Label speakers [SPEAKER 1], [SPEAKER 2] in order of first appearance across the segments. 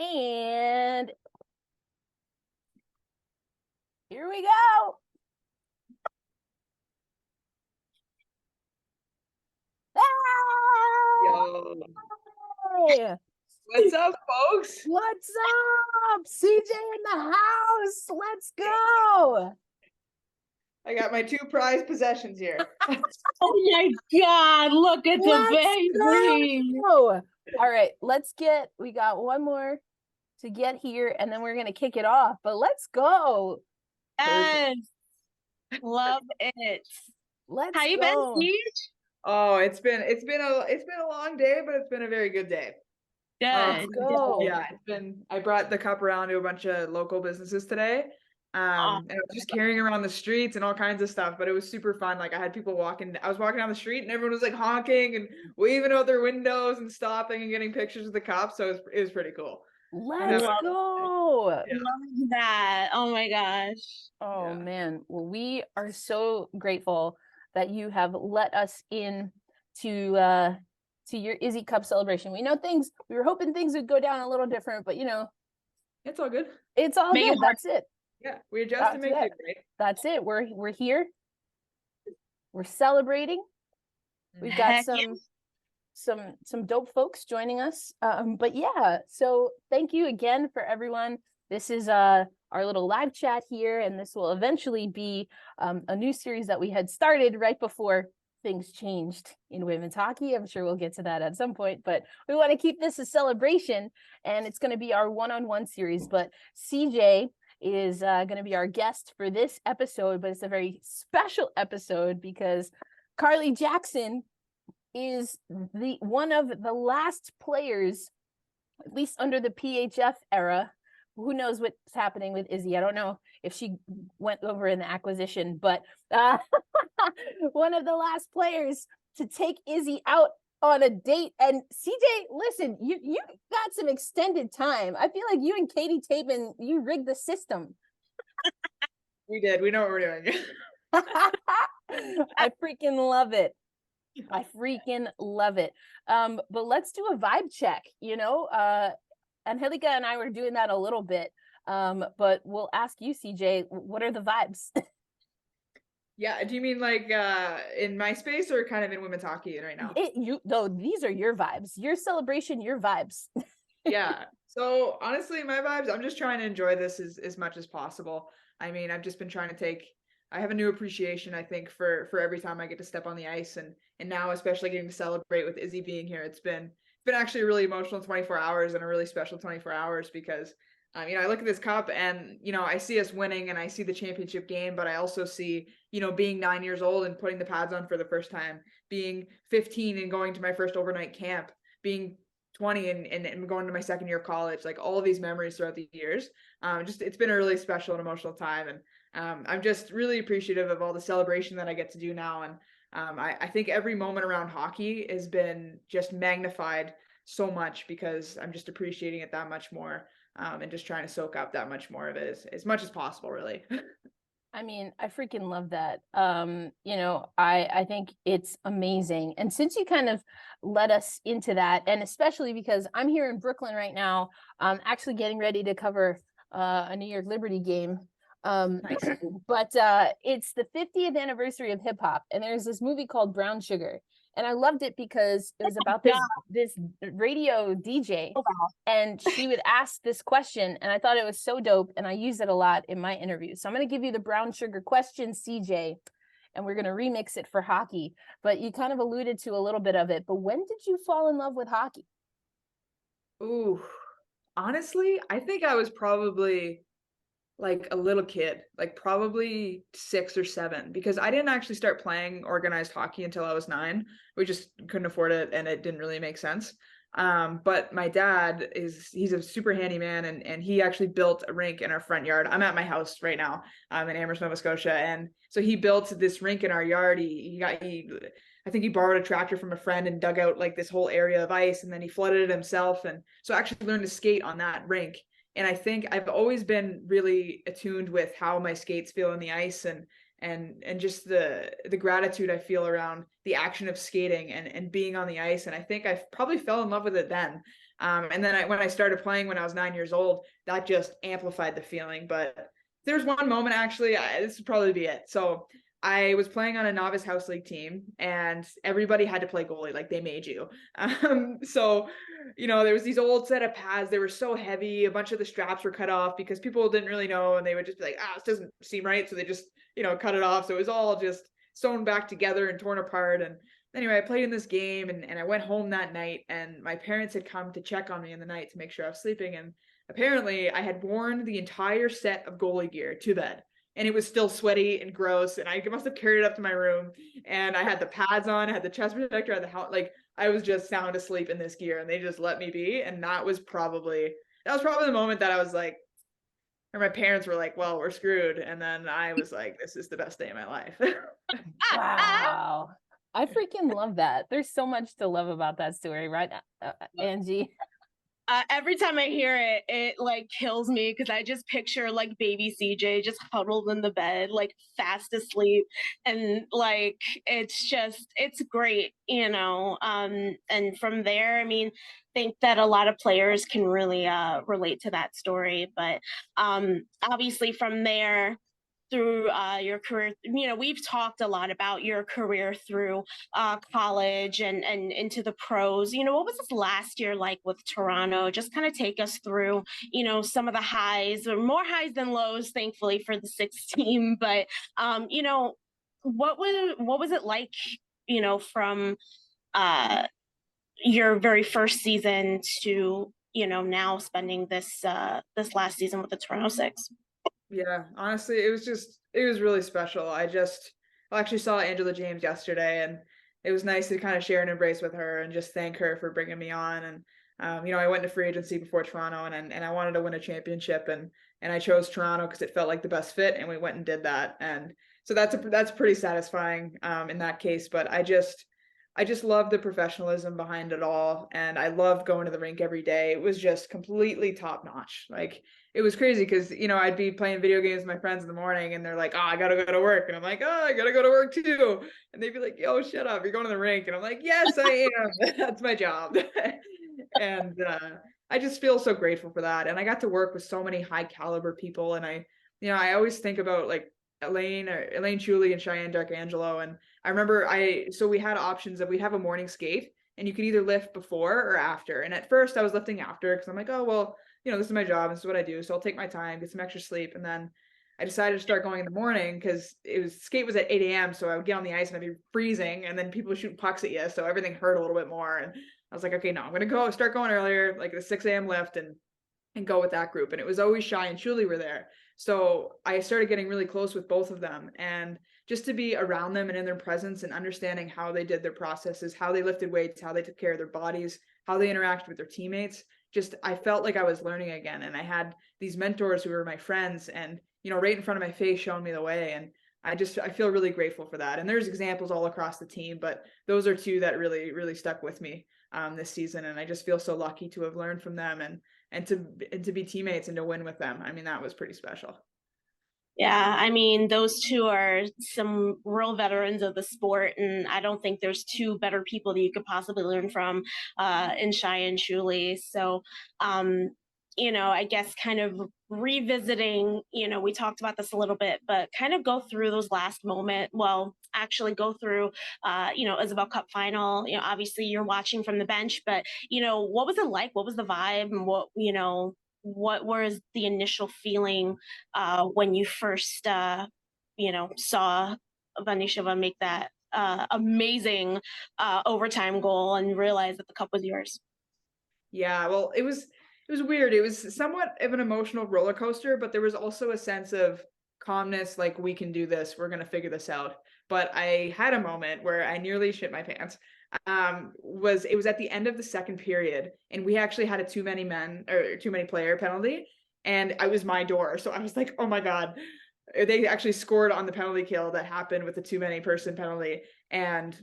[SPEAKER 1] And here we go.
[SPEAKER 2] Yo.
[SPEAKER 1] Hey,
[SPEAKER 2] What's up, folks?
[SPEAKER 1] what's up? CJ in the house. Let's go.
[SPEAKER 2] I got my 2 prized possessions here.
[SPEAKER 3] Oh my God, look at the baby.
[SPEAKER 1] Go. All right, we got one more to get here and then we're going to kick it off, but let's go.
[SPEAKER 3] Yes. Love it.
[SPEAKER 1] Let's
[SPEAKER 3] How you
[SPEAKER 1] go.
[SPEAKER 3] been, Steve?
[SPEAKER 2] Oh, it's been a long day, but it's been a very good day.
[SPEAKER 3] Good.
[SPEAKER 1] Go.
[SPEAKER 2] Yeah, I brought the cup around to a bunch of local businesses today. And I was just carrying around the streets and all kinds of stuff, but it was super fun. Like I was walking down the street and everyone was like honking and waving out their windows and stopping and getting pictures of the cup. So it was pretty cool.
[SPEAKER 1] Let's go.
[SPEAKER 2] Yeah.
[SPEAKER 3] Love that. Oh my gosh.
[SPEAKER 1] Oh man. Well, we are so grateful that you have let us in to your Izzy Cup celebration. We were hoping things would go down a little different, but
[SPEAKER 2] It's all good.
[SPEAKER 1] it's all good. That's it.
[SPEAKER 2] Yeah, we adjust and make do, right?
[SPEAKER 1] That's it. We're here. We're celebrating. We've got some dope folks joining us. But yeah, so thank you again for everyone. This is our little live chat here, and this will eventually be a new series that we had started right before things changed in women's hockey. I'm sure we'll get to that at some point, but we want to keep this a celebration, and it's going to be our one-on-one series. But CJ is going to be our guest for this episode, but it's a very special episode because Carly Jackson is one of the last players, at least under the PHF era. Who knows what's happening with Izzy? I don't know if she went over in the acquisition, but one of the last players to take Izzy out on a date. And CJ, listen, you got some extended time. I feel like you and Katie Tabin, you rigged the system.
[SPEAKER 2] We did. We know what we're doing.
[SPEAKER 1] I freaking love it. I love it. But let's do a vibe check, Angelica and I were doing that a little bit. But we'll ask you, CJ, what are the vibes?
[SPEAKER 2] Yeah, do you mean like in my space or kind of in women's hockey right now?
[SPEAKER 1] These are your vibes. Your celebration, your vibes.
[SPEAKER 2] Yeah. So honestly, my vibes, I'm just trying to enjoy this as much as possible. I mean, I've just been trying to I have a new appreciation, I think, for every time I get to step on the ice, and now especially getting to celebrate with Izzy being here. It's been actually a really emotional 24 hours and a really special 24 hours because I look at this cup and, I see us winning and I see the championship game, but I also see, being 9 years old and putting the pads on for the first time, being 15 and going to my first overnight camp, being 20 and going to my second year of college, like all of these memories throughout the years. It's been a really special and emotional time. And I'm just really appreciative of all the celebration that I get to do now. And I think every moment around hockey has been just magnified so much because I'm just appreciating it that much more. And just trying to soak up that much more of it as much as possible, really.
[SPEAKER 1] I mean, I freaking love that. I think it's amazing. And since you kind of led us into that, and especially because I'm here in Brooklyn right now, I'm actually getting ready to cover a New York Liberty game.
[SPEAKER 2] Nice.
[SPEAKER 1] But it's the 50th anniversary of hip hop, and there's this movie called Brown Sugar. And I loved it because it was about this radio DJ, and she would ask this question, and I thought it was so dope, and I use it a lot in my interviews. So I'm going to give you the brown sugar question, CJ, and we're going to remix it for hockey. But you kind of alluded to a little bit of it. But when did you fall in love with hockey?
[SPEAKER 2] Ooh, honestly, I think I was probably like a little kid, like probably 6 or 7, because I didn't actually start playing organized hockey until I was 9. We just couldn't afford it and it didn't really make sense. But my dad he's a super handy man, and he actually built a rink in our front yard. I'm at my house right now, in Amherst, Nova Scotia. And so he built this rink in our yard. I think he borrowed a tractor from a friend and dug out like this whole area of ice, and then he flooded it himself. And so I actually learned to skate on that rink. And I think I've always been really attuned with how my skates feel on the ice, and just the gratitude I feel around the action of skating and being on the ice. And I think I probably fell in love with it then. And then when I started playing when I was 9 years old, that just amplified the feeling. But there's one moment, actually, this would probably be it. So I was playing on a novice house league team, and everybody had to play goalie, like they made you. So, there was these old set of pads. They were so heavy. A bunch of the straps were cut off because people didn't really know, and they would just be like, this doesn't seem right. So they just, cut it off. So it was all just sewn back together and torn apart. And anyway, I played in this game, and I went home that night, and my parents had come to check on me in the night to make sure I was sleeping. And apparently I had worn the entire set of goalie gear to bed, and it was still sweaty and gross. And I must have carried it up to my room, and I had the pads on, I had the chest protector, I had the helmet, like I was just sound asleep in this gear, and they just let me be. And that was probably the moment that I was like, or my parents were like, well, we're screwed. And then I was like, this is the best day of my life.
[SPEAKER 1] Wow. I freaking love that. There's so much to love about that story, right, Angie?
[SPEAKER 3] Every time I hear it, it like kills me because I just picture like baby CJ just huddled in the bed, like fast asleep. And like, it's great, and from there, I mean, think that a lot of players can really relate to that story. But obviously from there, through your career, we've talked a lot about your career through college and into the pros. What was this last year like with Toronto? Just kind of take us through, some of the highs, or more highs than lows, thankfully for the sixth team. But what was it like, from your very first season to now spending this last season with the Toronto Six?
[SPEAKER 2] Yeah, honestly, it was really special. I actually saw Angela James yesterday, and it was nice to kind of share an embrace with her and just thank her for bringing me on. And I went to free agency before Toronto, and I wanted to win a championship, and I chose Toronto because it felt like the best fit, and we went and did that. And so that's pretty satisfying in that case. But I just love the professionalism behind it all, and I loved going to the rink every day. It was just completely top notch. Like, it was crazy because I'd be playing video games with my friends in the morning, and they're like, I gotta go to work, and I'm like, I gotta go to work too. And they'd be like, yo, shut up, you're going to the rink. And I'm like, yes, I am. That's my job. And I just feel so grateful for that. And I got to work with so many high caliber people, and I always think about like Elaine Chuli and Cheyenne Darkangelo. And I remember so we had options of, we'd have a morning skate, and you could either lift before or after. And at first I was lifting after because I'm like, oh, well, this is my job, this is what I do, so I'll take my time, get some extra sleep. And then I decided to start going in the morning because skate was at 8 a.m. So I would get on the ice and I'd be freezing, and then people would shoot pucks at you, so everything hurt a little bit more. And I was like, okay, no, I'm gonna start going earlier, like the 6 a.m. lift, and go with that group. And it was always Shy and Julie were there, so I started getting really close with both of them. And just to be around them and in their presence and understanding how they did their processes, how they lifted weights, how they took care of their bodies, how they interacted with their teammates, I felt like I was learning again. And I had these mentors who were my friends, and right in front of my face, showing me the way. And I feel really grateful for that. And there's examples all across the team, but those are two that really, really stuck with me this season. And I just feel so lucky to have learned from them, and to be teammates and to win with them. I mean, that was pretty special.
[SPEAKER 3] Yeah, I mean, those two are some real veterans of the sport, and I don't think there's two better people that you could possibly learn from in Shy and Julie. So, I guess kind of revisiting, we talked about this a little bit, but kind of go through those last moment. Well, actually go through, Isobel Cup final. Obviously you're watching from the bench, but, what was it like? What was the vibe? And what was the initial feeling when you first, saw Vanisheva make that amazing overtime goal and realize that the cup was yours?
[SPEAKER 2] Yeah, well, it was weird. It was somewhat of an emotional roller coaster, but there was also a sense of calmness, like, we can do this, we're gonna figure this out. But I had a moment where I nearly shit my pants. It was at the end of the second period, and we actually had a too many player penalty, and it was my door. So I was like, oh my God, they actually scored on the penalty kill that happened with the too many person penalty. And I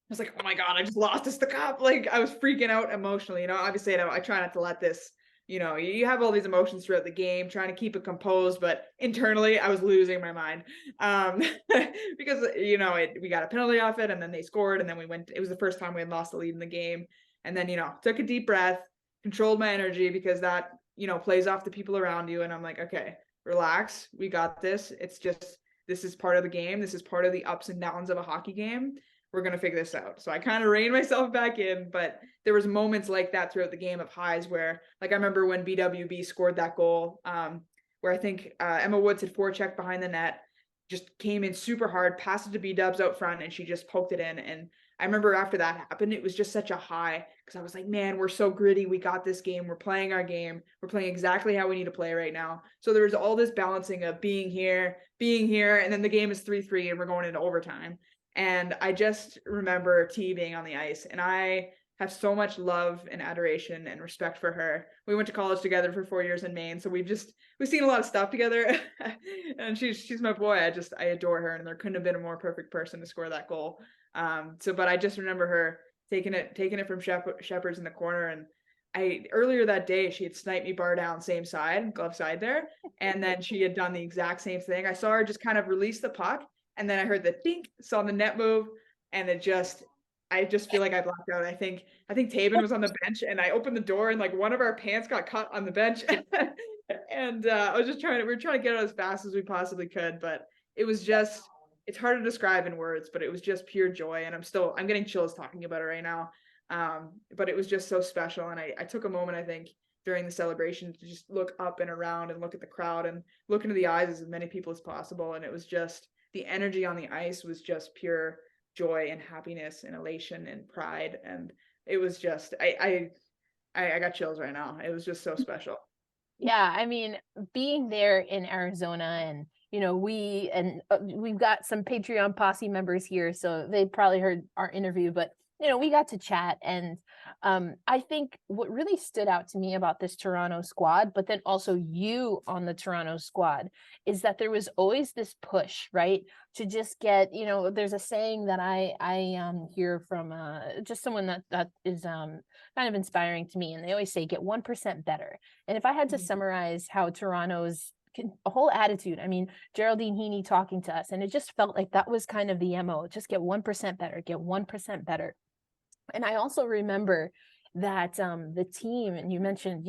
[SPEAKER 2] was like, oh my God, I just lost us the cup. Like, I was freaking out emotionally. Obviously I try not to let this, you have all these emotions throughout the game, trying to keep it composed, but internally I was losing my mind. Because, we got a penalty off it, and then they scored, and then it was the first time we had lost the lead in the game. And then, took a deep breath, controlled my energy, because that, plays off the people around you. And I'm like, okay, relax. We got this. It's just, this is part of the game. This is part of the ups and downs of a hockey game. We're going to figure this out. So I kind of reined myself back in, but there was moments like that throughout the game of highs where, like, I remember when BWB scored that goal, where I think Emma Woods had forechecked behind the net, just came in super hard, passed it to B-Dubs out front, and she just poked it in. And I remember after that happened, it was just such a high, because I was like, man, we're so gritty. We got this game. We're playing our game. We're playing exactly how we need to play right now. So there was all this balancing of being here, and then the game is 3-3 and we're going into overtime. And I just remember T being on the ice, and I have so much love and adoration and respect for her. We went to college together for 4 years in Maine, so we've seen a lot of stuff together. And she's my boy. I adore her, and there couldn't have been a more perfect person to score that goal. But I just remember her taking it from Shepherd's in the corner, and earlier that day she had sniped me bar down, same side, glove side there, and then she had done the exact same thing. I saw her just kind of release the puck, and then I heard the dink, saw the net move, and I just feel like I blacked out. I think Taven was on the bench, and I opened the door, and like one of our pants got caught on the bench. And I was just we were trying to get out as fast as we possibly could, but it was just, it's hard to describe in words, but it was just pure joy. And I'm getting chills talking about it right now. But it was just so special. And I took a moment, I think, during the celebration to just look up and around and look at the crowd and look into the eyes of as many people as possible. And it was just, the energy on the ice was just pure joy and happiness and elation and pride. And it was just, I got chills right now. It was just so special.
[SPEAKER 1] Yeah, I mean, being there in Arizona, and we've got some Patreon posse members here, so they probably heard our interview, but we got to chat. And I think what really stood out to me about this Toronto squad, but then also you on the Toronto squad, is that there was always this push, right, to just get, there's a saying that I hear from just someone that is kind of inspiring to me, and they always say get 1% better. And if I had to summarize how Toronto's whole attitude, I mean, Geraldine Heaney talking to us, and it just felt like that was kind of the MO, just get 1% better, get 1% better. And I also remember that the team, and you mentioned,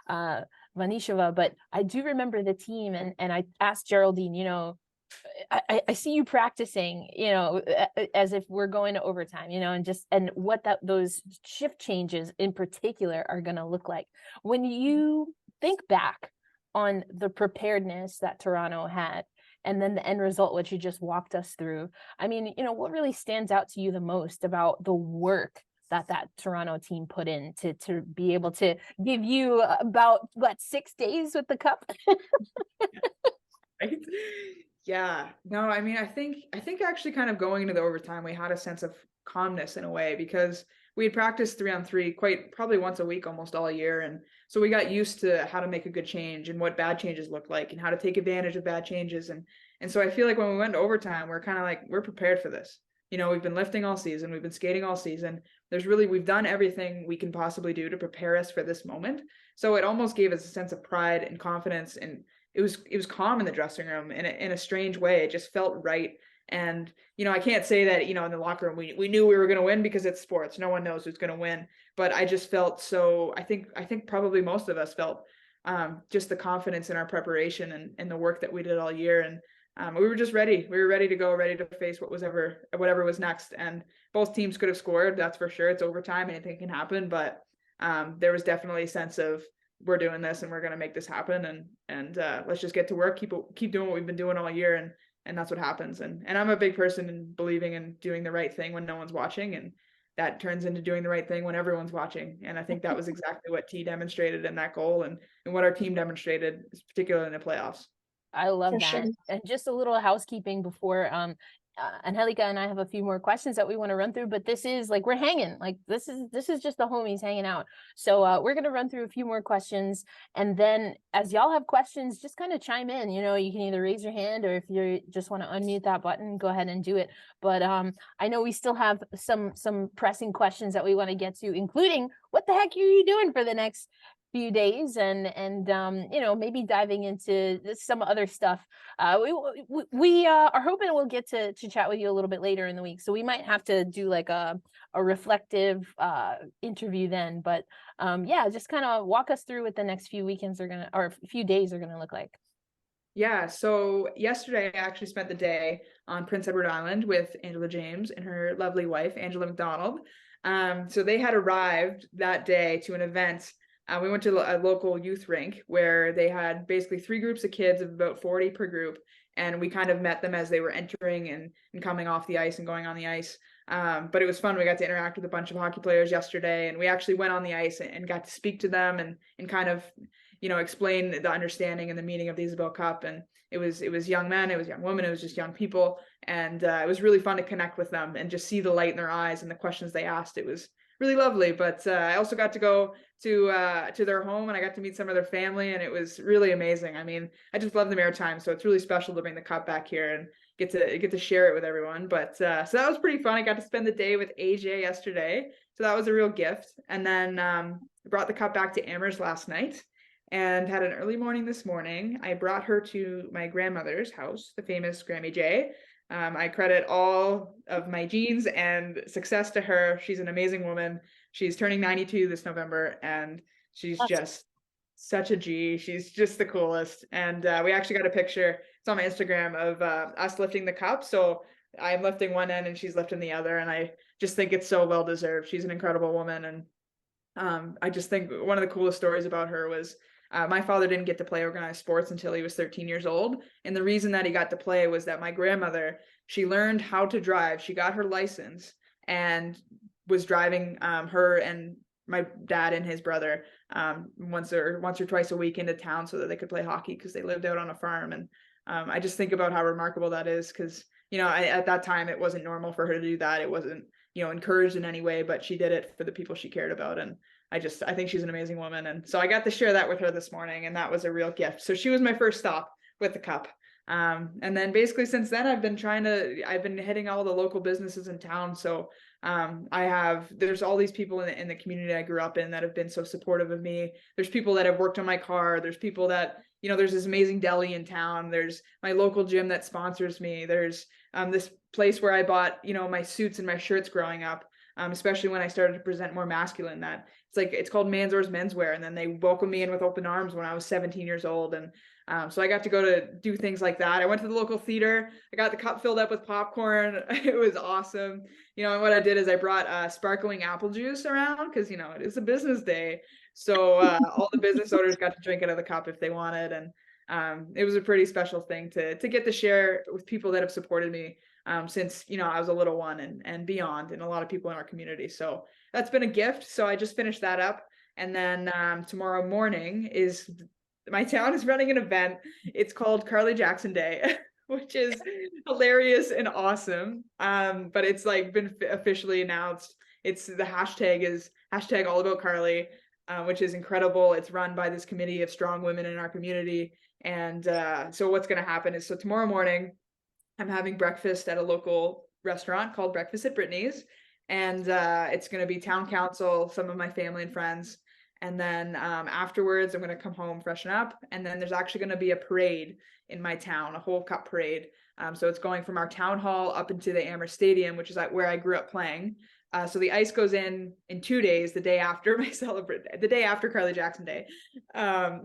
[SPEAKER 1] Vanishova, but I do remember the team, and I asked Geraldine, I see you practicing, as if we're going to overtime, and what those shift changes in particular are going to look like. When you think back on the preparedness that Toronto had, and then the end result, which you just walked us through, I mean, what really stands out to you the most about the work that Toronto team put in to be able to give you about 6 days with the cup?
[SPEAKER 2] Right? Yeah, no, I mean, I think actually kind of going into the overtime, we had a sense of calmness in a way, because we had practiced 3-on-3 probably once a week almost all year. And so we got used to how to make a good change and what bad changes look like and how to take advantage of bad changes. And so I feel like when we went to overtime, we're kind of like, we're prepared for this. We've been lifting all season. We've been skating all season. We've done everything we can possibly do to prepare us for this moment. So it almost gave us a sense of pride and confidence, and it was calm in the dressing room in a strange way. It just felt right. And, I can't say that, in the locker room, we knew we were going to win, because it's sports. No one knows who's going to win. But I just felt I think probably most of us felt just the confidence in our preparation and the work that we did all year. And we were just ready. We were ready to go, ready to face whatever was next. And both teams could have scored. That's for sure. It's overtime. Anything can happen. But there was definitely a sense of, we're doing this and we're going to make this happen. And let's just get to work, keep doing what we've been doing all year. And that's what happens. And I'm a big person in believing in doing the right thing when no one's watching. And that turns into doing the right thing when everyone's watching. And I think that was exactly what T demonstrated in that goal, and what our team demonstrated, particularly in the playoffs.
[SPEAKER 1] I love that.
[SPEAKER 3] Sure.
[SPEAKER 1] And just a little housekeeping before Angelica and I have a few more questions that we want to run through, but this is like, we're hanging, like this is just the homies hanging out. So we're going to run through a few more questions, and then as y'all have questions, just kind of chime in. You can either raise your hand, or if you just want to unmute that button, go ahead and do it. But I know we still have some pressing questions that we want to get to, including what the heck are you doing for the next few days, and you know, maybe diving into some other stuff. We are hoping we'll get to chat with you a little bit later in the week, so we might have to do like a reflective interview then. But yeah, just kind of walk us through what the next few weekends are gonna, or few days are gonna look like.
[SPEAKER 2] Yeah, so yesterday I actually spent the day on Prince Edward Island with Angela James and her lovely wife, Angela McDonald. So they had arrived that day to an event. We went to a local youth rink where they had basically 3 groups of kids of about 40 per group. And we kind of met them as they were entering and coming off the ice and going on the ice. But it was fun. We got to interact with a bunch of hockey players yesterday, and we actually went on the ice and got to speak to them and kind of, you know, explain the understanding and the meaning of the Isobel Cup. And it was young men, it was young women, it was just young people. And it was really fun to connect with them and just see the light in their eyes and the questions they asked. It was really lovely. But I also got to go to their home, and I got to meet some of their family, and it was really amazing. I mean, I just love the Maritime, so it's really special to bring the cup back here and get to share it with everyone. But so that was pretty fun. I got to spend the day with AJ yesterday, so that was a real gift. And then brought the cup back to Amherst last night and had an early morning this morning. I brought her to my grandmother's house, the famous Grammy J. I credit all of my genes and success to her. She's an amazing woman. She's turning 92 this November, and she's just such a G. She's just the coolest. And we actually got a picture, it's on my Instagram, of us lifting the cup. So I'm lifting one end and she's lifting the other. And I just think it's so well deserved. She's an incredible woman. And I just think one of the coolest stories about her was my father didn't get to play organized sports until he was 13 years old. And the reason that he got to play was that my grandmother, she learned how to drive. She got her license and was driving her and my dad and his brother once or twice a week into town so that they could play hockey, because they lived out on a farm. And I just think about how remarkable that is, because, you know, at that time it wasn't normal for her to do that. It wasn't, you know, encouraged in any way, but she did it for the people she cared about. And I think she's an amazing woman. And so I got to share that with her this morning, and that was a real gift. So she was my first stop with the cup. And then basically since then, I've been hitting all the local businesses in town. So there's all these people in the community I grew up in that have been so supportive of me. There's people that have worked on my car. There's people that, you know, there's this amazing deli in town. There's my local gym that sponsors me. There's this place where I bought, you know, my suits and my shirts growing up. Especially when I started to present more masculine, that it's called Manzor's Menswear. And then they welcomed me in with open arms when I was 17 years old. And so I got to go to do things like that. I went to the local theater. I got the cup filled up with popcorn. It was awesome. You know, and what I did is I brought sparkling apple juice around, because, you know, it is a business day. So all the business owners got to drink out of the cup if they wanted. And it was a pretty special thing to get to share with people that have supported me since, you know, I was a little one and beyond, and a lot of people in our community. So that's been a gift. So I just finished that up. And then tomorrow morning my town is running an event. It's called Carly Jackson Day, which is hilarious and awesome. But it's been officially announced. It's the hashtag is all about Carly, which is incredible. It's run by this committee of strong women in our community. And so what's going to happen is, so tomorrow morning, I'm having breakfast at a local restaurant called Breakfast at Brittany's. And it's going to be town council, some of my family and friends. And then afterwards, I'm going to come home, freshen up. And then there's actually going to be a parade in my town, a whole cup parade. So it's going from our town hall up into the Amherst Stadium, which is where I grew up playing. So the ice goes in 2 days, the day after the day after Carly Jackson Day. So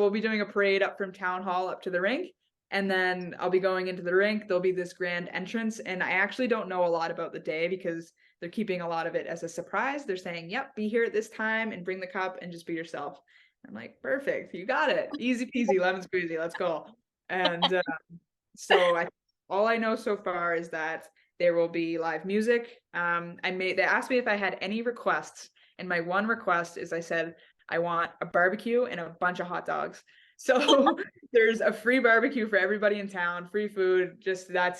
[SPEAKER 2] we'll be doing a parade up from town hall up to the rink. And then I'll be going into the rink. There'll be this grand entrance. And I actually don't know a lot about the day, because they're keeping a lot of it as a surprise. They're saying, yep, be here at this time and bring the cup and just be yourself. I'm like, perfect. You got it. Easy peasy, lemon squeezy. Let's go. And so all I know so far is that there will be live music. They asked me if I had any requests. And my one request is, I said, I want a barbecue and a bunch of hot dogs. So there's a free barbecue for everybody in town, free food. Just that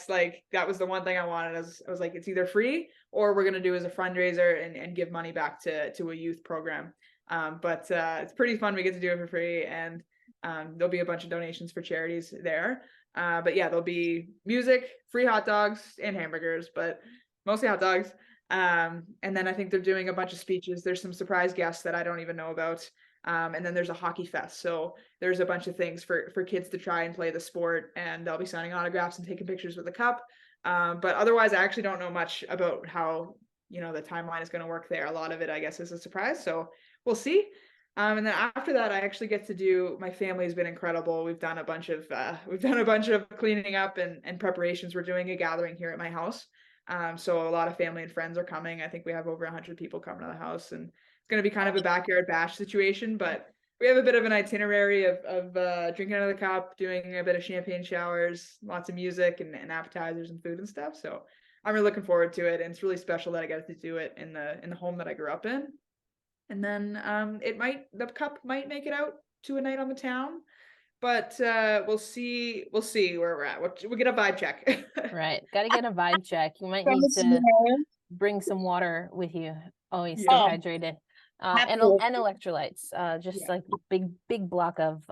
[SPEAKER 2] was the one thing I wanted. I was like, it's either free or we're going to do as a fundraiser and give money back to a youth program. But it's pretty fun. We get to do it for free, and there'll be a bunch of donations for charities there. But yeah, there'll be music, free hot dogs and hamburgers, but mostly hot dogs. And then I think they're doing a bunch of speeches. There's some surprise guests that I don't even know about. And then there's a hockey fest. So there's a bunch of things for kids to try and play the sport, and they'll be signing autographs and taking pictures with the cup. But otherwise, I actually don't know much about how, the timeline is going to work there. A lot of it, I guess, is a surprise. So we'll see. And then after that, I actually get to do, my family has been incredible. We've done a bunch of cleaning up and preparations. We're doing a gathering here at my house. So a lot of family and friends are coming. I think we have over 100 people coming to the house, and it's going to be kind of a backyard bash situation, but we have a bit of an itinerary of drinking out of the cup, doing a bit of champagne showers, lots of music and appetizers and food and stuff. So I'm really looking forward to it. And it's really special that I get to do it in the home that I grew up in. And then the cup might make it out to a night on the town, but we'll see where we're at. We'll get a vibe check.
[SPEAKER 1] Right. Got to get a vibe check. You might need to bring some water with you. Always stay hydrated. And electrolytes, just like big block of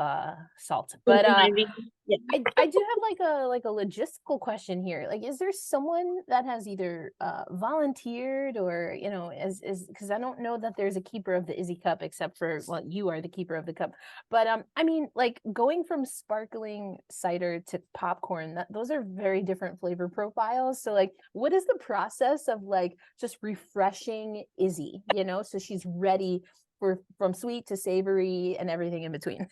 [SPEAKER 1] salt. But I do have like a logistical question here. Like, is there someone that has either volunteered or, is because I don't know that there's a keeper of the Izzy Cup, except for, well, you are the keeper of the cup. But I mean, like, going from sparkling cider to popcorn, those are very different flavor profiles. So like, what is the process of like just refreshing Izzy, so she's ready from sweet to savory and everything in between?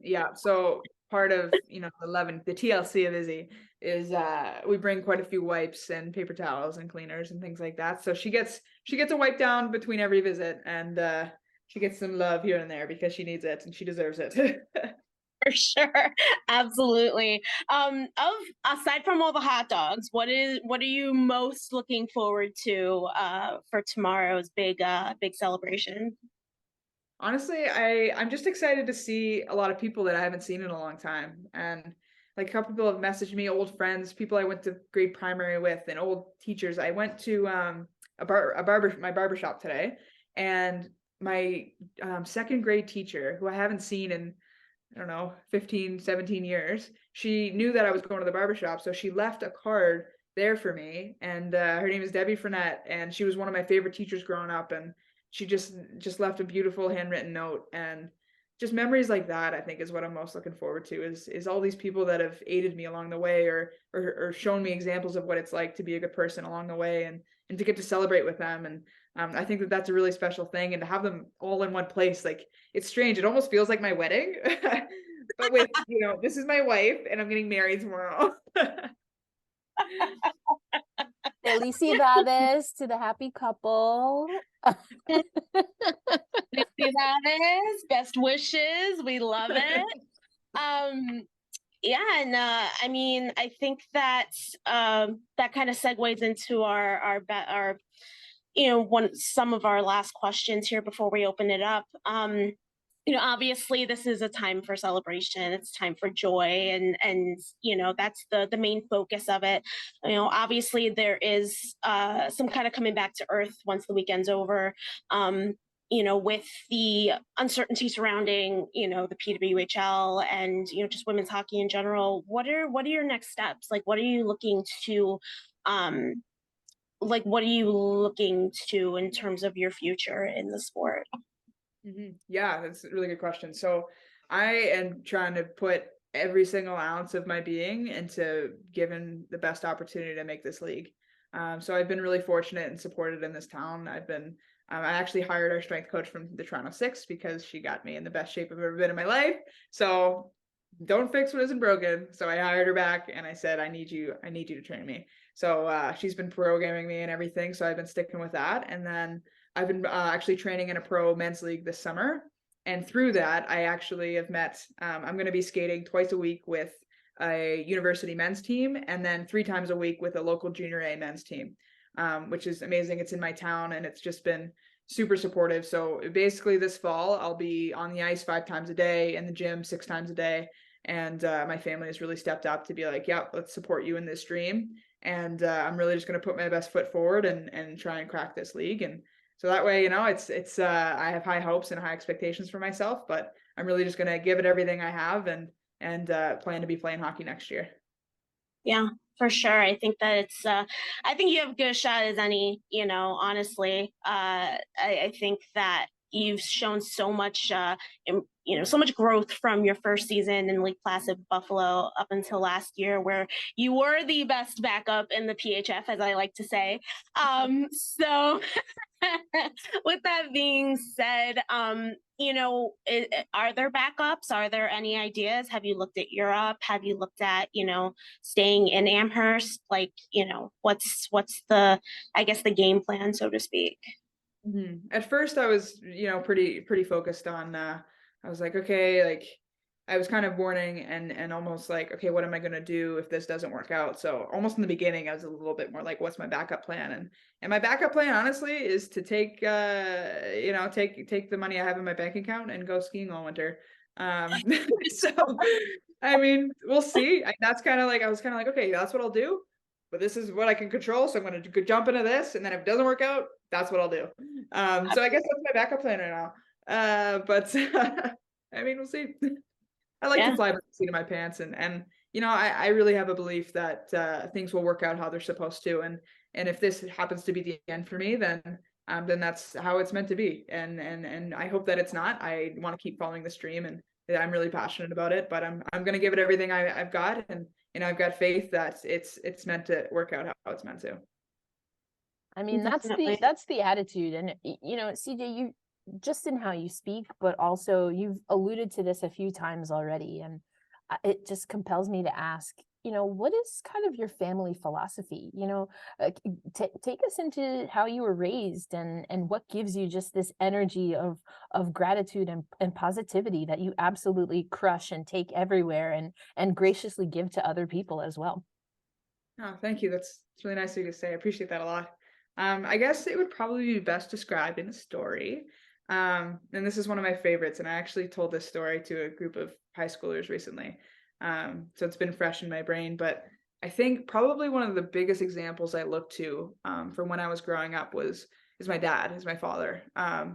[SPEAKER 2] Yeah. So part of, the TLC of Izzy is we bring quite a few wipes and paper towels and cleaners and things like that. So she gets a wipe down between every visit, and she gets some love here and there because she needs it and she deserves it.
[SPEAKER 3] For sure. Absolutely. Aside from all the hot dogs, what are you most looking forward to for tomorrow's big celebration?
[SPEAKER 2] Honestly, I'm just excited to see a lot of people that I haven't seen in a long time. And like a couple people have messaged me, old friends, people I went to grade primary with, and old teachers. I went to my barbershop today, and my second grade teacher, who I haven't seen in, I don't know, 15, 17 years, she knew that I was going to the barbershop. So she left a card there for me. And her name is Debbie Frenette. And she was one of my favorite teachers growing up. And she just left a beautiful handwritten note. And just memories like that, I think, is what I'm most looking forward to, is all these people that have aided me along the way, or shown me examples of what it's like to be a good person along the way, and to get to celebrate with them. And I think that that's a really special thing, and to have them all in one place, like, it's strange. It almost feels like my wedding, but with, this is my wife and I'm getting married tomorrow.
[SPEAKER 1] Felicidades to the happy couple.
[SPEAKER 3] Felicidades, best wishes. We love it. Yeah, and I mean, I think that that kind of segues into our some of our last questions here before we open it up. Obviously this is a time for celebration. It's time for joy, and that's the main focus of it. Obviously there is some kind of coming back to earth once the weekend's over. With the uncertainty surrounding, the PWHL and, just women's hockey in general, what are your next steps? Like, what are you looking to, in terms of your future in the sport?
[SPEAKER 2] Yeah, that's a really good question. So I am trying to put every single ounce of my being into giving the best opportunity to make this league. So I've been really fortunate and supported in this town. I actually hired our strength coach from the Toronto Six because she got me in the best shape I've ever been in my life. So don't fix what isn't broken. So I hired her back and I said, I need you to train me. So she's been programming me and everything. So I've been sticking with that. And then I've been actually training in a pro men's league this summer. And through that, I actually have met, I'm going to be skating twice a week with a university men's team, and then 3 times a week with a local junior A men's team, which is amazing. It's in my town and it's just been super supportive. So basically this fall, I'll be on the ice 5 times a day, in the gym 6 times a day. And my family has really stepped up to be like, yeah, let's support you in this dream. And I'm really just going to put my best foot forward and try and crack this league. And so that way, it's I have high hopes and high expectations for myself, but I'm really just going to give it everything I have and plan to be playing hockey next year.
[SPEAKER 3] Yeah, For sure. I think that it's, I think you have good shot as any, honestly. I think that you've shown so much, so much growth from your first season in League Placid Buffalo up until last year, where you were the best backup in the PHF, as I like to say. So with that being said, are there backups? Are there any ideas? Have you looked at Europe? Have you looked at, staying in Amherst? Like, what's the, I guess, the game plan, so to speak?
[SPEAKER 2] At first I was, pretty focused on, I was like, okay, like I was kind of mourning and almost like, okay, what am I going to do if this doesn't work out? So almost in the beginning, I was a little bit more like, what's my backup plan? And my backup plan, honestly, is to take, take the money I have in my bank account and go skiing all winter. So, I mean, we'll see. That's kind of like, I was kind of like, okay, that's what I'll do. But this is what I can control. So I'm going to jump into this. And then if it doesn't work out, that's what I'll do. So I guess that's my backup plan right now. But I mean, we'll see. I like to fly by the seat of my pants, and I really have a belief that things will work out how they're supposed to, and if this happens to be the end for me, then that's how it's meant to be, and I hope that it's not. I want to keep following this dream, and I'm really passionate about it, but I'm going to give it everything I've got, and I've got faith that it's meant to work out how it's meant to.
[SPEAKER 1] I mean, that's the attitude, and CJ, you just in how you speak, but also you've alluded to this a few times already, and it just compels me to ask, what is kind of your family philosophy? Take us into how you were raised, and what gives you just this energy of gratitude and positivity that you absolutely crush and take everywhere and graciously give to other people as well.
[SPEAKER 2] Oh, thank you. It's really nice of you to say. I appreciate that a lot. I guess it would probably be best described in a story. And this is one of my favorites, and I actually told this story to a group of high schoolers recently. So it's been fresh in my brain, but I think probably one of the biggest examples I look to from when I was growing up is my dad, is my father.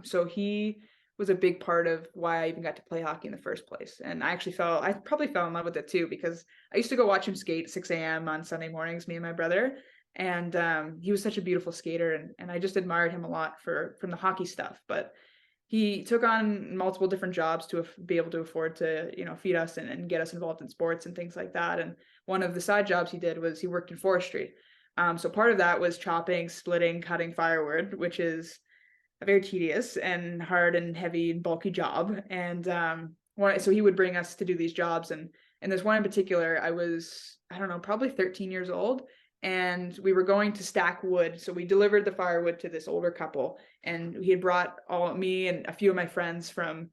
[SPEAKER 2] So he was a big part of why I even got to play hockey in the first place. And I probably fell in love with it too, because I used to go watch him skate at 6 a.m. on Sunday mornings, me and my brother. And he was such a beautiful skater, and I just admired him a lot from the hockey stuff. But he took on multiple different jobs to be able to afford to, feed us and get us involved in sports and things like that. And one of the side jobs he did was he worked in forestry. So part of that was chopping, splitting, cutting firewood, which is a very tedious and hard and heavy and bulky job. And so he would bring us to do these jobs. And there's one in particular, I was, I don't know, probably 13 years old. And we were going to stack wood. So we delivered the firewood to this older couple, and he had brought me and a few of my friends from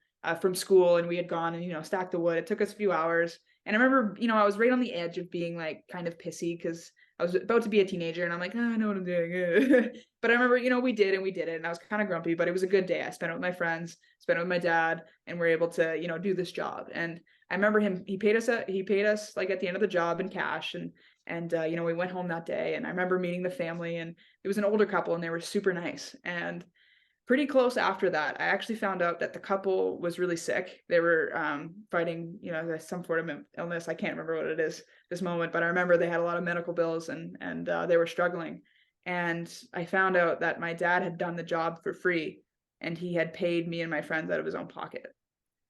[SPEAKER 2] school, and we had gone and, stacked the wood. It took us a few hours. And I remember, I was right on the edge of being like kind of pissy, because I was about to be a teenager, and I'm like, oh, I know what I'm doing. But I remember, we did it, and I was kind of grumpy, but it was a good day. I spent it with my friends, spent it with my dad, and we're able to, do this job. And I remember he paid us like at the end of the job in cash, and we went home that day, and I remember meeting the family, and it was an older couple, and they were super nice. And pretty close after that, I actually found out that the couple was really sick. They were fighting, some sort of illness. I can't remember what it is this moment, but I remember they had a lot of medical bills, and they were struggling. And I found out that my dad had done the job for free, and he had paid me and my friends out of his own pocket.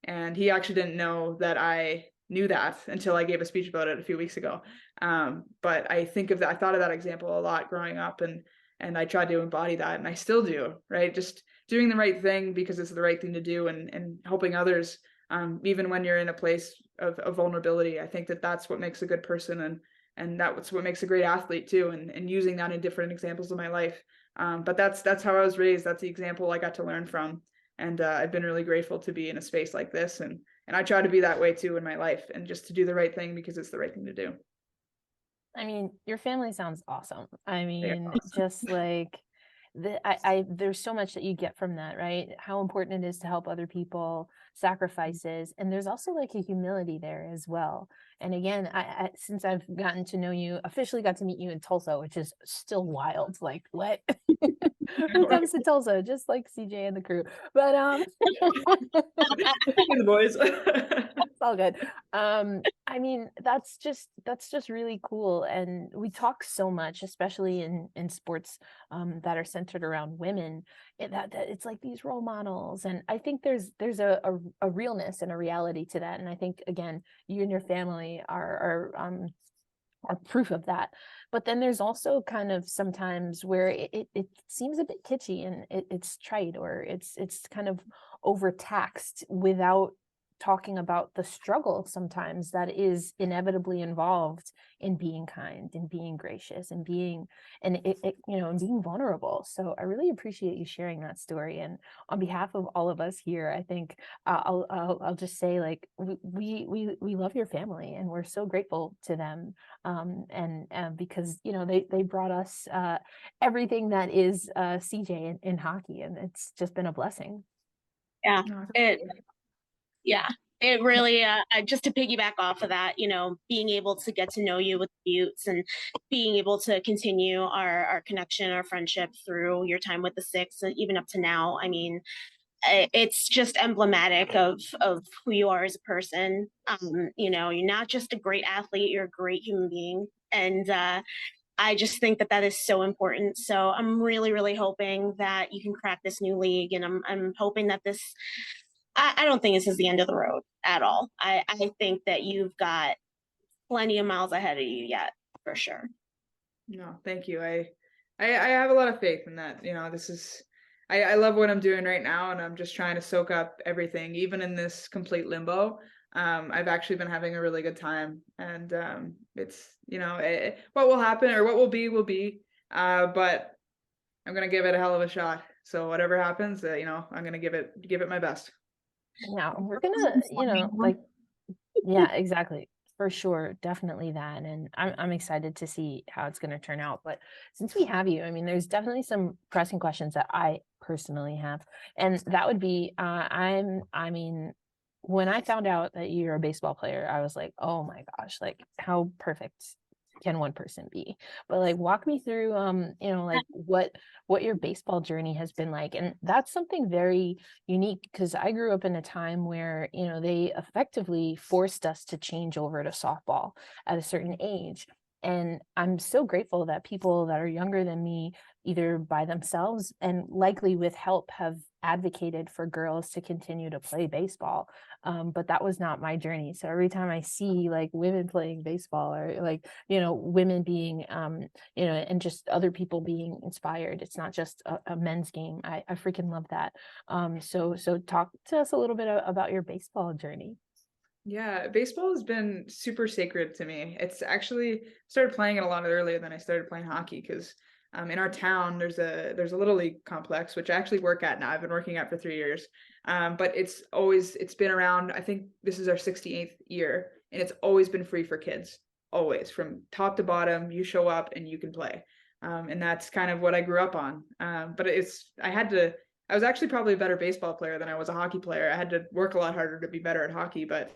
[SPEAKER 2] And he actually didn't know that I knew that until I gave a speech about it a few weeks ago. But I thought of that example a lot growing up, and I tried to embody that, and I still do, right? Just doing the right thing because it's the right thing to do, and helping others, even when you're in a place of vulnerability. I think that's what makes a good person, and that's what makes a great athlete too, and using that in different examples of my life. But that's how I was raised. That's the example I got to learn from. And I've been really grateful to be in a space like this, and I try to be that way too in my life, and just to do the right thing because it's the right thing to do.
[SPEAKER 1] I mean, your family sounds awesome. I mean, just like there's so much that you get from that, right? How important it is to help other people, sacrifices, and there's also like a humility there as well. And again, I since I've gotten to know you, officially got to meet you in Tulsa, which is still wild. Like, what? Who comes to Tulsa? Just like CJ and the crew. But
[SPEAKER 2] the boys.
[SPEAKER 1] it's all good. I mean, that's just really cool. And we talk so much, especially in sports that are centered around women, that it's like these role models. And I think there's a realness and a reality to that. And I think, again, you and your family are proof of that. But then there's also kind of sometimes where it seems a bit kitschy, and it's trite, or it's kind of overtaxed without talking about the struggle sometimes that is inevitably involved in being kind and being gracious and being and and being vulnerable. So I really appreciate you sharing that story. And on behalf of all of us here, I think I'll just say, like, we love your family, and we're so grateful to them, and because they brought us everything that is CJ in hockey, and it's just been a blessing.
[SPEAKER 3] Yeah,
[SPEAKER 2] No,
[SPEAKER 3] yeah, it really, just to piggyback off of that, being able to get to know you with Buttes and being able to continue our connection, our friendship through your time with the Six, even up to now. I mean, it's just emblematic of who you are as a person. You're not just a great athlete, you're a great human being. And I just think that is so important. So I'm really, really hoping that you can crack this new league. And I'm hoping that I don't think this is the end of the road at all. I think that you've got plenty of miles ahead of you yet, for sure.
[SPEAKER 2] no, thank you. I have a lot of faith in that. This is, I love what I'm doing right now, and I'm just trying to soak up everything, even in this complete limbo. I've actually been having a really good time, and it's, what will happen or what will be, but I'm gonna give it a hell of a shot. So whatever happens, I'm gonna give it my best.
[SPEAKER 1] Now we're gonna, like, yeah, exactly. For sure, definitely that. And I'm excited to see how it's going to turn out. But since we have you, I mean, there's definitely some pressing questions that I personally have. And that would be, I mean, when I found out that you're a baseball player, I was like, oh my gosh, like, how perfect can one person be? But like, walk me through, like, what your baseball journey has been like. And that's something very unique, because I grew up in a time where, they effectively forced us to change over to softball at a certain age. And I'm so grateful that people that are younger than me, either by themselves and likely with help, have advocated for girls to continue to play baseball. But that was not my journey. So every time I see, like, women playing baseball, or like, women being, and just other people being inspired, it's not just a men's game. I freaking love that. So talk to us a little bit about your baseball journey.
[SPEAKER 2] Yeah, baseball has been super sacred to me. It's actually started playing it a lot earlier than I started playing hockey, because in our town there's a little league complex, which I actually work at now. I've been working at for 3 years, but it's been around. I think this is our 68th year, and it's always been free for kids. Always, from top to bottom, you show up and you can play, and that's kind of what I grew up on. But I was actually probably a better baseball player than I was a hockey player. I had to work a lot harder to be better at hockey, but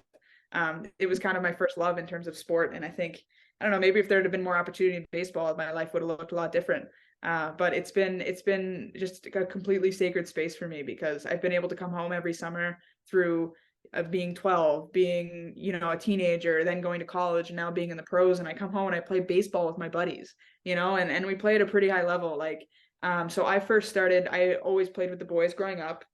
[SPEAKER 2] it was kind of my first love in terms of sport. And I think, I don't know, maybe if there had been more opportunity in baseball, my life would have looked a lot different. But it's been just a completely sacred space for me, because I've been able to come home every summer through being 12, being, a teenager, then going to college, and now being in the pros. And I come home and I play baseball with my buddies, and we play at a pretty high level. Like, so I always played with the boys growing up.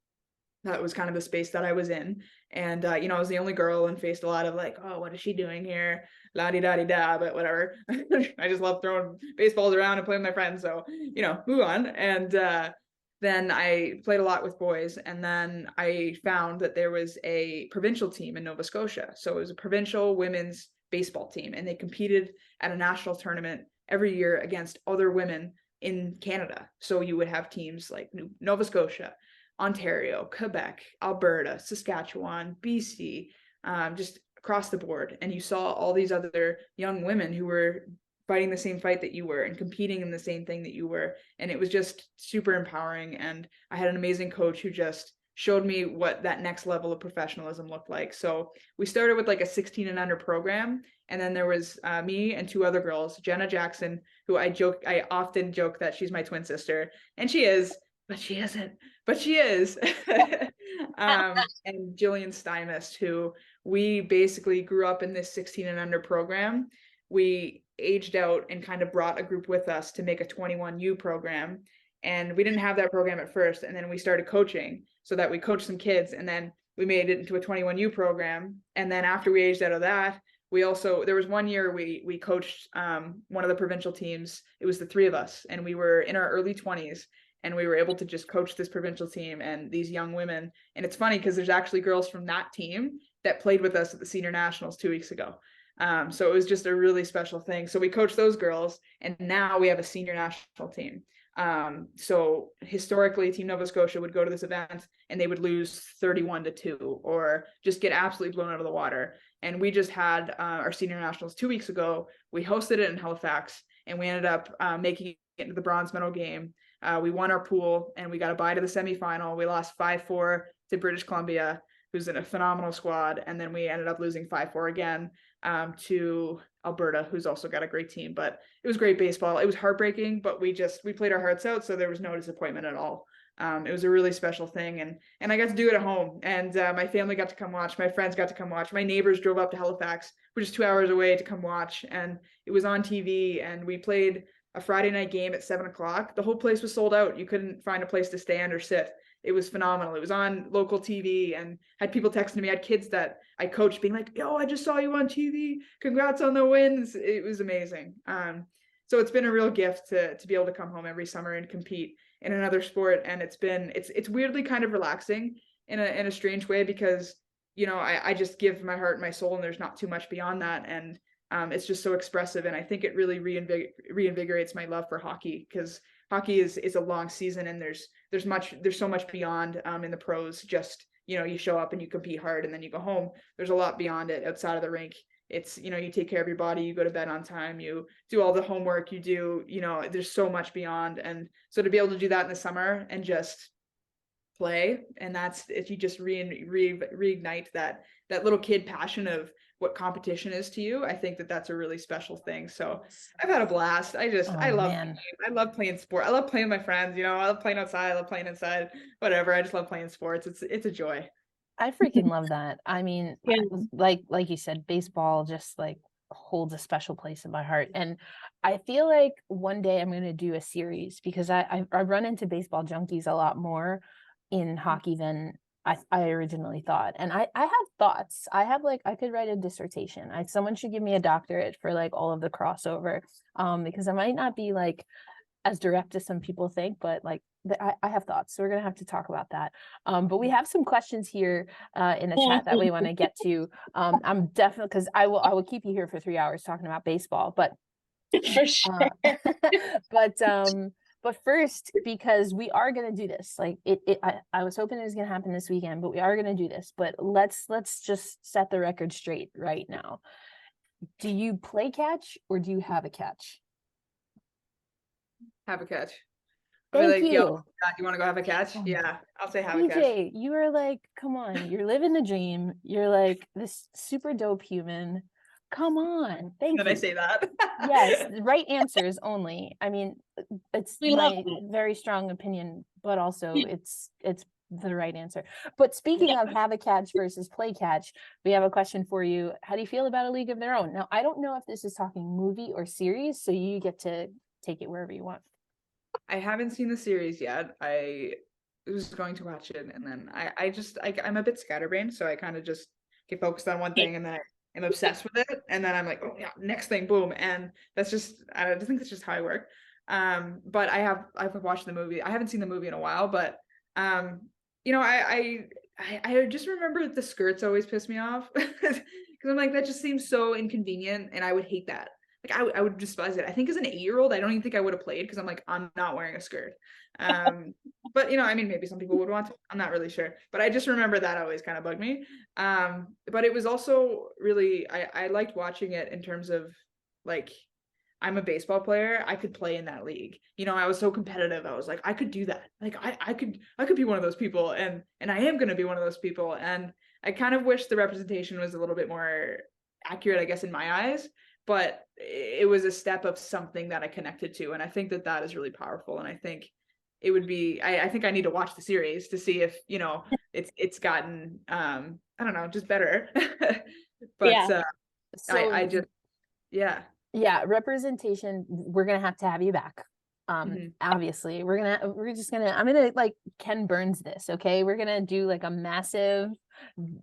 [SPEAKER 2] That was kind of the space that I was in. And, I was the only girl and faced a lot of, like, oh, what is she doing here? La di da di da, but whatever. I just love throwing baseballs around and playing with my friends. So, move on. And then I played a lot with boys. And then I found that there was a provincial team in Nova Scotia. So it was a provincial women's baseball team, and they competed at a national tournament every year against other women in Canada. So you would have teams like Nova Scotia, Ontario, Quebec, Alberta, Saskatchewan, BC, just across the board. And you saw all these other young women who were fighting the same fight that you were and competing in the same thing that you were. And it was just super empowering. And I had an amazing coach who just showed me what that next level of professionalism looked like. So we started with like a 16 and under program. And then there was me and two other girls, Jenna Jackson, who I often joke that she's my twin sister, and she is, but she isn't, but she is. and Jillian Stymist, who we basically grew up in this 16 and under program. We aged out and kind of brought a group with us to make a 21U program. And we didn't have that program at first. And then we started coaching so that we coached some kids, and then we made it into a 21U program. And then after we aged out of that, there was one year we coached one of the provincial teams. It was the three of us, and we were in our early 20s, and we were able to just coach this provincial team and these young women. And it's funny because there's actually girls from that team that played with us at the senior nationals 2 weeks ago. So it was just a really special thing. So we coached those girls, and now we have a senior national team. So historically, Team Nova Scotia would go to this event and they would lose 31-2 or just get absolutely blown out of the water. And we just had our senior nationals 2 weeks ago. We hosted it in Halifax, and we ended up making it into the bronze medal game. We won our pool, and we got a bye to the semifinal. We lost 5-4 to British Columbia, who's in a phenomenal squad. And then we ended up losing 5-4 again to Alberta, who's also got a great team. But it was great baseball. It was heartbreaking, but we played our hearts out, so there was no disappointment at all. It was a really special thing, and I got to do it at home, and my family got to come watch, my friends got to come watch, my neighbors drove up to Halifax, which is 2 hours away, to come watch, and it was on TV, and we played a Friday night game at 7:00. The whole place was sold out. You couldn't find a place to stand or sit. It was phenomenal. It was on local TV, and had people texting me. I had kids that I coached being like, "Yo, I just saw you on TV. Congrats on the wins." It was amazing. So it's been a real gift to be able to come home every summer and compete in another sport. And it's weirdly kind of relaxing in a strange way, because, you know, I just give my heart and my soul, and there's not too much beyond that. And it's just so expressive. And I think it really reinvigorates my love for hockey, because hockey is a long season, and there's so much beyond in the pros. Just, you know, you show up and you compete hard and then you go home. There's a lot beyond it outside of the rink. It's, you know, you take care of your body, you go to bed on time, you do all the homework, you know, there's so much beyond. And so to be able to do that in the summer and just play, and that's, if you just reignite that little kid passion of what competition is to you, I think that's a really special thing. So I've had a blast. I love playing sport. I love playing with my friends, you know, I love playing outside, I love playing inside, whatever. I just love playing sports. It's a joy.
[SPEAKER 1] I freaking love that. I mean,
[SPEAKER 3] Yeah.
[SPEAKER 1] like you said, baseball just like holds a special place in my heart. And I feel like one day I'm going to do a series, because I run into baseball junkies a lot more in hockey than I originally thought. And I have thoughts. I could write a dissertation. Someone should give me a doctorate for like all of the crossover, because I might not be like as direct as some people think, but like I have thoughts. So we're going to have to talk about that. But we have some questions here in the chat that we want to get to. I'm definitely, because I will keep you here for 3 hours talking about baseball, but
[SPEAKER 3] For sure.
[SPEAKER 1] but first, because we are going to do this, like I was hoping it was going to happen this weekend, but we are going to do this. But let's just set the record straight right now. Do you play catch, or do you have a catch?
[SPEAKER 2] Have a catch.
[SPEAKER 1] Thank you.
[SPEAKER 2] Yo, God, you want to go have a catch? Yeah, I'll say have a catch.
[SPEAKER 1] PJ, you are like, come on, you're living the dream. You're like this super dope human. Come on. Thank you.
[SPEAKER 2] Did I say that?
[SPEAKER 1] Yes, right answers only. I mean, it's
[SPEAKER 3] We love
[SPEAKER 1] my
[SPEAKER 3] it.
[SPEAKER 1] very strong opinion, but also it's the right answer. But speaking of have a catch versus play catch, we have a question for you. How do you feel about A League of Their Own? Now, I don't know if this is talking movie or series, so you get to take it wherever you want.
[SPEAKER 2] I haven't seen the series yet. I was going to watch it, and then I'm a bit scatterbrained, so I kind of just get focused on one thing, and then I'm obsessed with it, and then I'm like, oh yeah, next thing, boom. And that's just, I think that's just how I work. But I've watched the movie. I haven't seen the movie in a while, but you know, I just remember the skirts always piss me off, because I'm like, that just seems so inconvenient, and I would hate that. Like I would despise it. I think as an 8-year-old, I don't even think I would have played, because I'm like, I'm not wearing a skirt. But you know, I mean, maybe some people would want to. I'm not really sure. But I just remember that always kind of bugged me. But it was also really, I liked watching it in terms of like, I'm a baseball player. I could play in that league. You know, I was so competitive. I was like, I could do that. Like I could be one of those people, and I am going to be one of those people. And I kind of wish the representation was a little bit more accurate, I guess, in my eyes. But it was a step of something that I connected to. And I think that is really powerful. And I think it would be, I think I need to watch the series to see if, you know, it's gotten, I don't know, just better. But
[SPEAKER 3] Yeah.
[SPEAKER 1] So
[SPEAKER 2] I just, yeah.
[SPEAKER 1] yeah, representation, we're gonna have to have you back.
[SPEAKER 2] Mhm.
[SPEAKER 1] Obviously, I'm gonna like Ken Burns this, okay? We're gonna do like a massive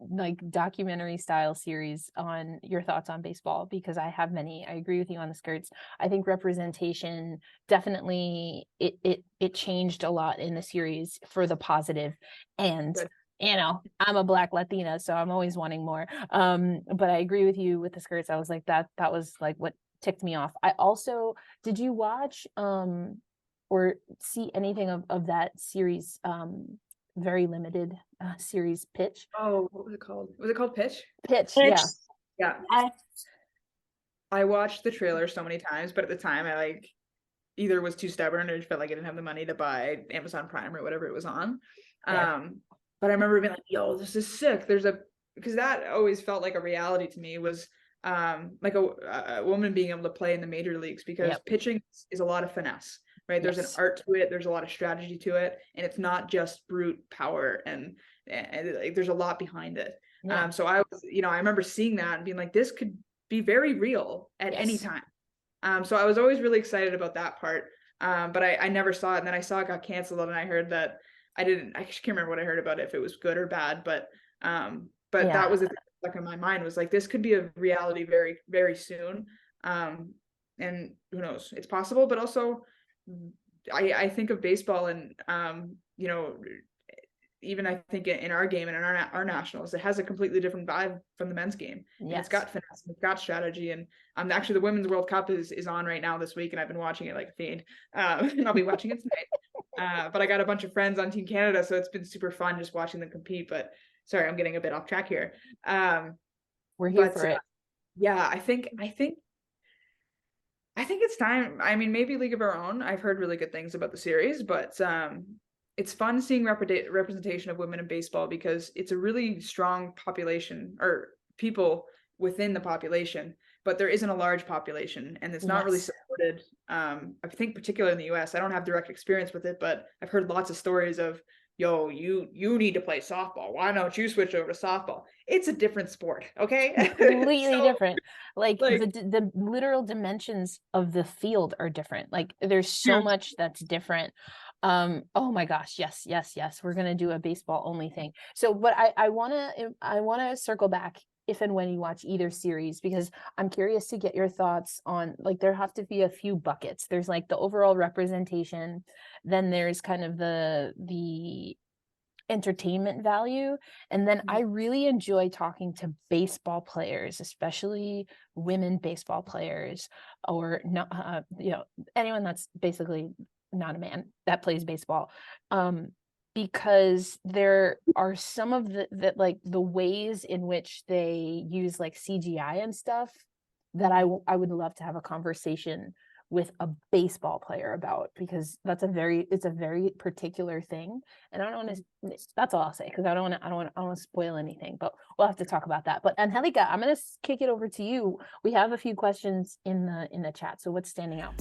[SPEAKER 1] like documentary style series on your thoughts on baseball, because I have many. I agree with you on the skirts. I think representation definitely it changed a lot in the series for the positive. And
[SPEAKER 2] Good.
[SPEAKER 1] you know, I'm a Black Latina, so I'm always wanting more. But I agree with you with the skirts. I was like, that was like what ticked me off. I also, did you watch or see anything of that series, very limited series Pitch?
[SPEAKER 2] Oh, what was it called? Was it called Pitch?
[SPEAKER 1] Pitch, yeah.
[SPEAKER 2] Yeah. I watched the trailer so many times, but at the time I like either was too stubborn or just felt like I didn't have the money to buy Amazon Prime or whatever it was on.
[SPEAKER 1] Yeah.
[SPEAKER 2] But I remember being like, yo, this is sick. Because that always felt like a reality to me, was like a woman being able to play in the major leagues, because
[SPEAKER 1] Yep.
[SPEAKER 2] pitching is a lot of finesse, right? There's an
[SPEAKER 1] Yes.
[SPEAKER 2] art to it, there's a lot of strategy to it, and it's not just brute power, and like, there's a lot behind it.
[SPEAKER 1] Yeah.
[SPEAKER 2] So I was, you know, I remember seeing that and being like, this could be very real at any
[SPEAKER 1] Yes.
[SPEAKER 2] time. So I was always really excited about that part. But I never saw it, and then I saw it got canceled, and I heard that I just can't remember what I heard about it, if it was good or bad, but
[SPEAKER 1] Yeah.
[SPEAKER 2] that was the thing that stuck in my mind, was like, this could be a reality very, very soon. And who knows, it's possible, but also I think of baseball, and you know, even I think in our game and in our nationals, it has a completely different vibe from the men's game. And it's got finesse, and it's got strategy. And actually the Women's World Cup is on right now this week, and I've been watching it like a fiend. And I'll be watching it tonight. But I got a bunch of friends on Team Canada, so it's been super fun just watching them compete. But sorry, I'm getting a bit off track here.
[SPEAKER 1] We're here for it.
[SPEAKER 2] Yeah, I think it's time. I mean, maybe League of Our Own. I've heard really good things about the series, but it's fun seeing representation of women in baseball, because it's a really strong population, or people within the population, but there isn't a large population, and it's not really supported. I think particularly in the US, I don't have direct experience with it, but I've heard lots of stories of, yo, you need to play softball. Why don't you switch over to softball? It's a different sport, okay?
[SPEAKER 1] Completely different. Like the literal dimensions of the field are different. Like there's so much that's different. Oh my gosh, yes. We're gonna do a baseball only thing. So, but I wanna circle back if and when you watch either series, because I'm curious to get your thoughts on, like, there have to be a few buckets. There's like the overall representation, then there's kind of the entertainment value, and then I really enjoy talking to baseball players, especially women baseball players, or not, you know, anyone that's basically not a man that plays baseball, because there are some of the like the ways in which they use like CGI and stuff that I would love to have a conversation with a baseball player about, because it's a very particular thing, and I don't want to. That's all I'll say, because I don't want to spoil anything. But we'll have to talk about that. But Angelica, I'm gonna kick it over to you. We have a few questions in the chat. So what's standing out?